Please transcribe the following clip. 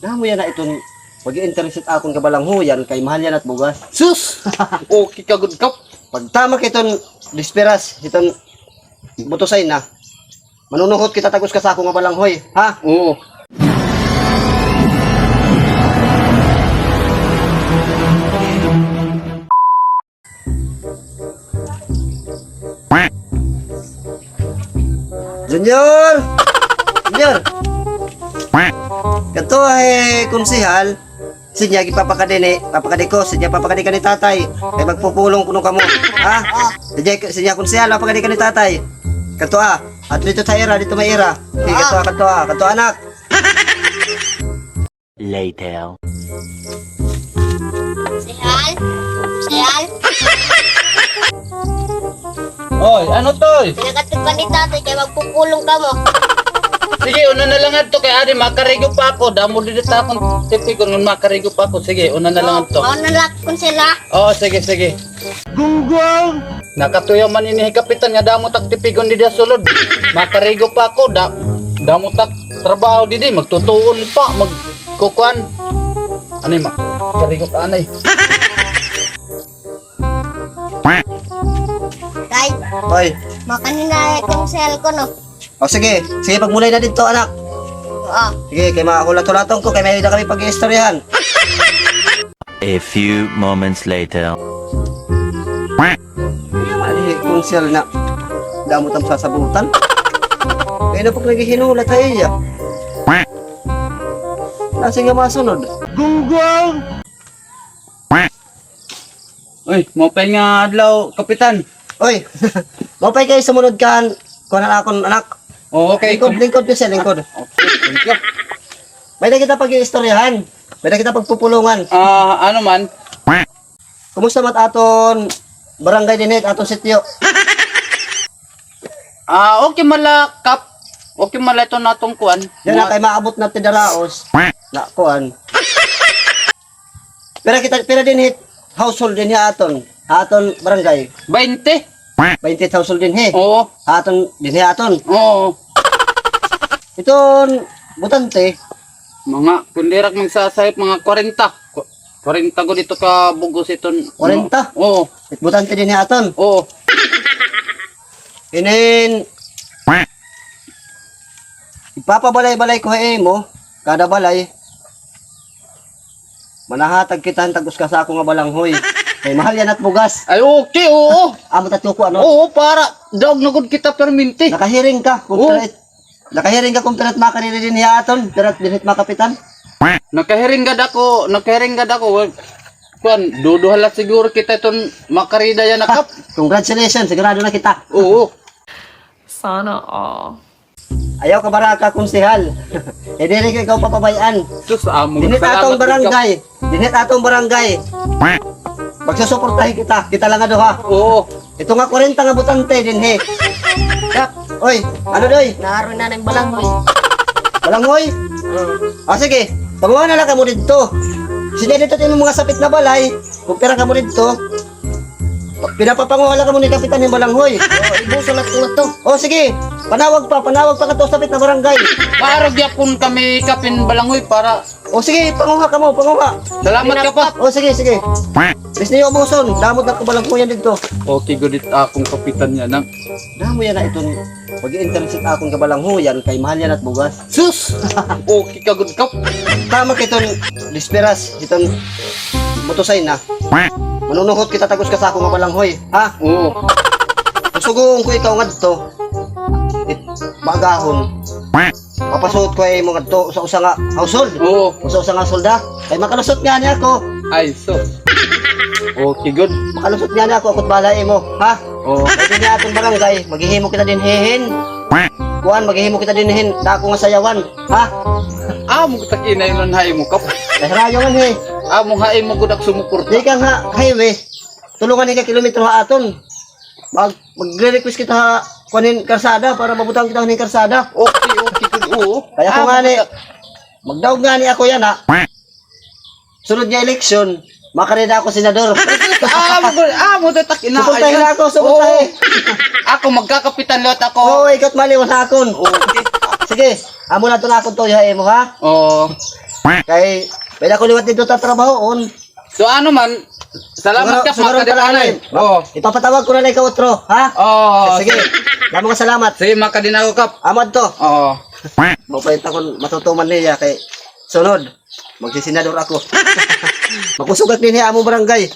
Damo yan na itong pag-interested akong kabalanghuyan kay mahal yan at bugas. Sus! Okay ka good kap. Pag tama kitong disperas, itong butosay na, manunuhot kita tagos ka sa akong kabalanghoy, ha? Oo. Junior! Junior! Kato ay konsihal, sinya papakadi ko, sinya papakadi ka ni tatay, kay magpupulong kuno kamo, ha? Sinya konsihal, papakadi ka ni tatay. Kato at dito dito may ira. Okay, kato anak. Later. Sihal? Sihal? Oy, ano to? Pinakatid pa ni tatay kaya magpupulong ka mo. Sige, una na lang ato kay Adi, makarigo pa ako. Damo dito ta akong tipi ko nung makarigo pa ako. Sige, una na lang ato. Mao na lakon sila. Oh, sige. Gunggong! Nakatuyo man ini kapitan nga damo tak tipigon di sulod. Makarigo pa ako, damo tak trabaho di magtutuon pa, magkukuan. Ano ma? Karigo ka anay. Tay, Hoy, makanina yung sel ko no. o sige pagmulay na dito anak. Oo. Sige, kay makulat-ulatong ko, kay may na kami pag-iistoryahan. A few moments later. Mali kung sir na damo tam sasabutan. Kaya na pag naghihinulat tayo iya. Nasa nga masunod. Oy, mopay nga adlaw kapitan. Oy, mapay kayo sumunod kan. Kuha na akong anak. Oh, okay. Lingkod ko siya, lingkod. Okay, thank you. May na kita pag-iistoryahan. May na kita pagpupulungan. Ano man? Kumusta mat aton barangay dinit, aton sityo? Okay mala kap. Okay mala ito natong kuan. Yan na kay maabot na tidaraos. Na kuan. Pero din hit household din hi aton barangay. 20. 20 household din hi. Oo. Aton din hi aton. Oo. Iton butante. Mga kundirak magsasayop mga 40. 40 ko dito ka bugos iton. 40? Oo. Butante din hi aton. Oo. Inin ipapabalay-balay ko mo kada balay. Manahatag kita tagos ka sa akong nga balanghoy. Kay mahal yan at bugas. Ay okay, oo. Amo tatuko ano? Oo, para daog na gud kita perminti. Nakahiring ka kung Oo. pirat. Nakahiring ka kung pirat makanili din hi aton, pirat dinit makapitan. Nakahiring gad ako. Kuan, duduhala siguro kita iton makarida yan nakap. Congratulations, sigurado na kita. Oo. Sana all. Ayaw ka baraka konsehal. E dili ka ikaw papabayaan. Sus, amo. Dinit atong barangay. Dinit atong barangay. Magsusuportahin kita. Kita lang ado ha. Oo. Ito nga 40 nga butante din he. Kap, oy, ano doy? Naroon na ng balanghoy. Balanghoy? Sige. Panguha na lang ka mo dito. Sige dito tayo mga sapit na balay. Kung pera ka mo dito. Pinapapanguha lang ka mo ni kapitan yung balanghoy. Ibusulat ko to. Sige. Panawag pa ka to sapit na barangay. Parang yapon kami kapin balangoy para. Sige, panguha ka mo, panguha. Salamat ka pa. Sige. Bis niyo ubuson. Damot na ko balanghoy yan dito. Okay, gudit akong kapitan yan. Damo yan na itong pag-interested akong kabalanghuyan kay mahal yan at bugas. Sus! Okay ka good kap. Tama kitong disperas, itong butosay na. Manunuhot kita tagos ka sa akong kabalanghoy, ha? Oo. Susuguon ko ikaw ngadto. Bagahon. Papasuot ko ay mo ngadto sa usa nga household. Oo. Sa usa nga solda. Kay makalusot nga niya ako. Ay, sus. Okay, good. Makalusot nga niya ako akot balay mo, ha? Oo. Kaya din atong barangay, maghihimo kita din hihin. Kuan, maghihimo kita din hihin. Dako nga sayawan, ha? Amo ko takinay nun hay mo kap. Dahrayo nga he. Amo hay mo gudak sumuporta. Di ka nga highway. Tulungan ni ka kilometro ha aton. Magre-request kita ha kunin karsada para mabutang kita ng karsada. Okay, good. Oo. Kaya ko nga ni magdaog nga ni ako yan ha. Sunod niya eleksyon, makareda ako senador. Amo to takina. Suportahin na ako, suportahin. Ako magkakapitan lot ako. Oo, ikot maliwan na akon. Okay. Sige, amo na ito na akong to, yahe mo ha. Oo. Kay, pwede ako liwat dito tatrabahoon. So ano man, salamat ka Sugaron makadinanay. Oo. Ipapatawag ko na lang ikaw, Otro, ha? Oo. Sige, damo ka salamat. Sige, makadinaw kap. Amad to. Oo. Mapait akong matutuman niya kay sunod. Magsisenador ako. Makusugat din niya amo barangay.